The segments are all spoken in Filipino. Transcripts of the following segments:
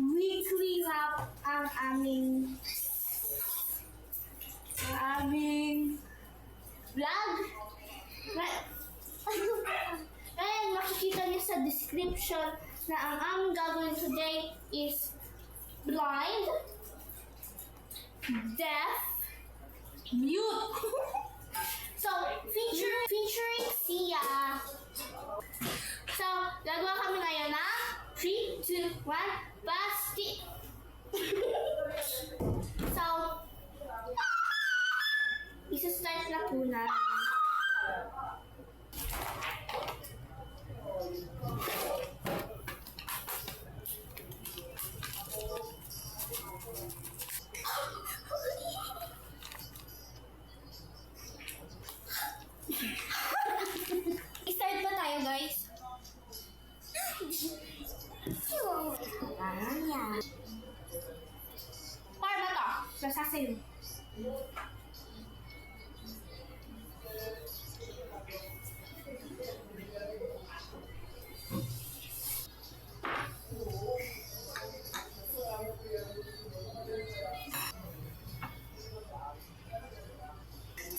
weekly wrap ang aming vlog. Kaya makikita niyo sa description na ang aming gagawin today is blind, deaf, mute. So, featuring Sia. So, gagawa kami ngayon na 3, 2, 1, basti! So, isa-start na po namin. I-start ba tayo, guys? Par ba to? Sasasin.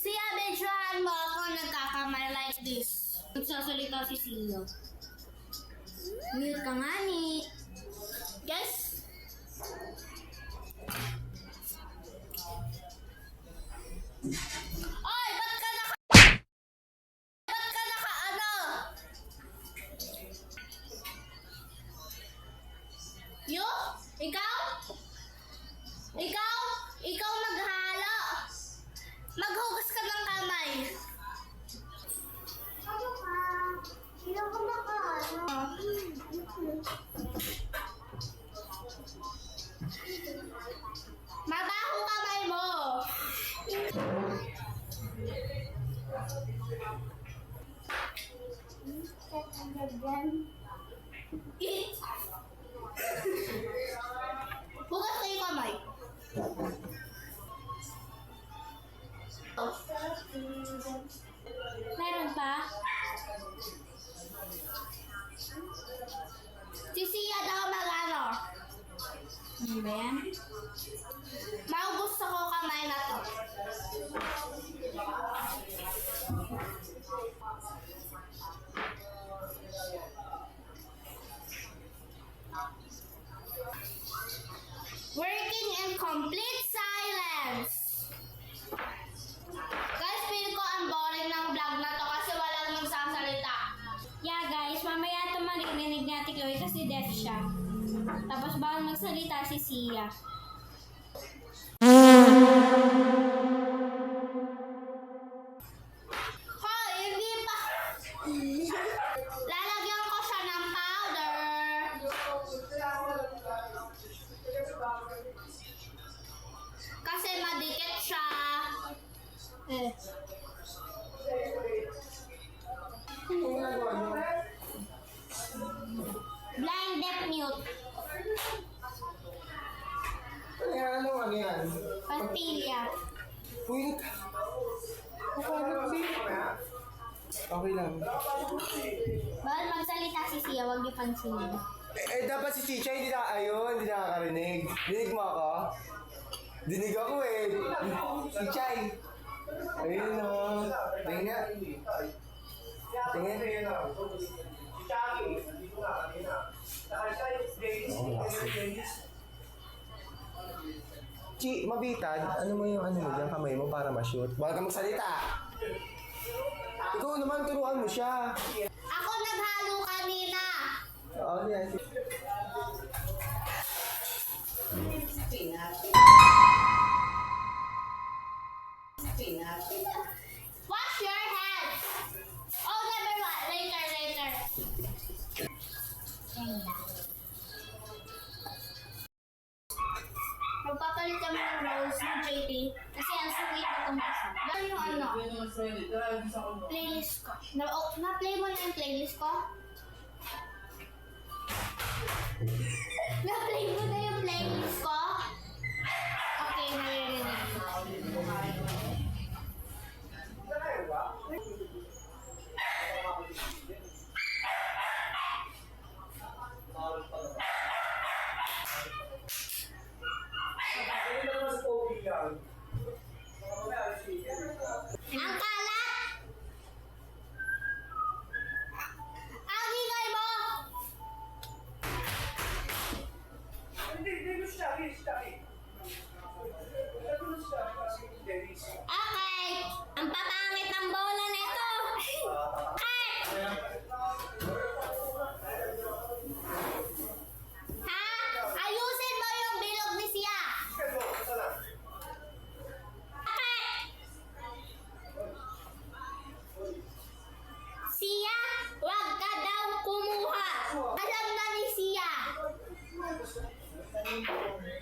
Siya, medyohan mo ako nagkakamay like this. Nagsasalita si Sia. Mute ka nga ni. Guys? Oy! Ba't ka naka Yo? Ikaw? Ikaw maghalo. Maghugas ka ng kamay. Ano ka? Sino ka makano? Mabaho kamay mo. Hugas kayo kamay. Meron pa? Si Sia daw mag-ano? Ano ba yan? Maubos ako kamay na to. Working in complete silence. Guys, feel ko ang boring ng vlog na to kasi walang magsasalita. Yeah guys, mamaya ito maririnig ni Ate Chloe kasi deaf siya. Tapos bawal magsalita si Sia. Hoy, hindi pa! Lalagyan ko siya ng powder. Kasi madikit siya. Blind, deaf, mute. Ano yan? Pastilla. Uy, okay lang. Bawal magsalita si Sia, huwag niyo pansinin. Dapat si Chicha hindi nakakarinig. Dinig mo ako? Dinig ako eh. Si Chay. Ayun o. Tingin nga. Tingin. Chi, mabitad. Ano mo yung dyan, kamay mo para ma-shoot? Bawal ka magsalita. Ikaw naman, turuan mo siya. Ako naghalo kanina. Oo, yan. Wash your hands. Oh, never mind. Later. Magpapalit kami ng rolls ng JP kasi ang sweet na itong isa. Gano'n yung playlist ko. Na-play mo na yung playlist ko? Na-play mo na yung playlist ko? Okay, naririnig ko. Okay! Ang papangit ng bola na ito! Okay! Ha? Ayusin mo yung bilog ni Sia! Okay! Sia, wag ka daw kumuha! Alam na ni Sia!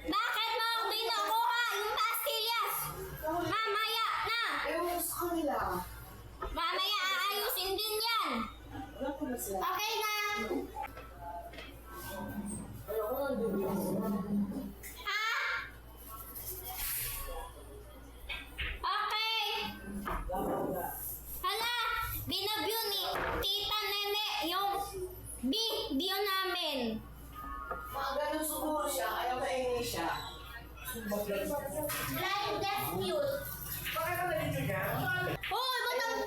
Bakit mo ako binukuha yung pastillas? Mamaya na! Mamaya aayusin din yan! Okay na! Ha? Okay! Hala! Binabyo ni Tita Nene yung video namin! Ganun siguro siya, ayaw maingay siya. Blind dispute! Bakit ka nalito niya? Hoy! Ba't ang...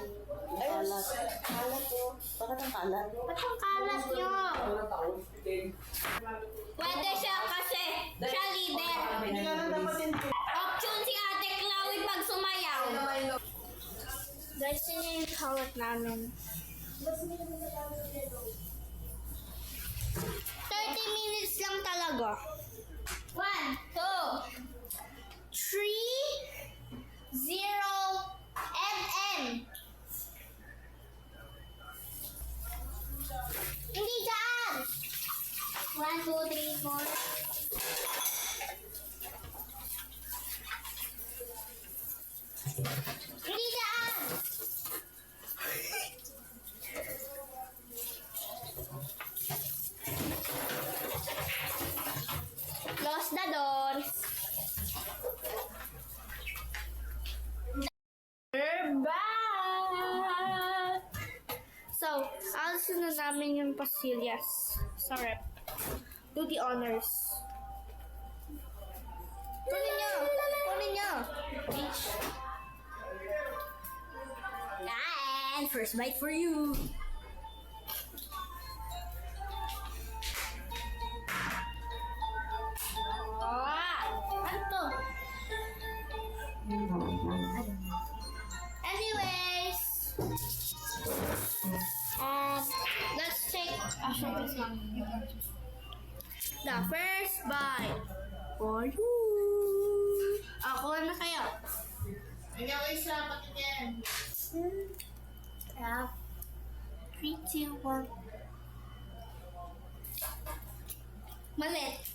Ay, kalat ko. Bakit ang kalat? Ba't ang kalat nyo? Walang taon. Pwede siya kasi siya leader. Hindi nga lang dapat yung Option si Ate Chloe pag sumayaw. Guys, yun yung kalat namin. 30 minutes lang talaga. 1, 2, 3, 0, MM. Hindi dyan! 1, 2, 3, 4. Hindi dyan! Close the doors. We're back! So, alisin na namin yung pastillas sa rep. Do the honors. Kunin nyo! Kunin nyo! And first bite for you! Ano to? Anyways, let's take a short one. The first bite for you. Ako na kayo. Hindi ako isa, patingin. Yeah. 3, 2, 1. Malit.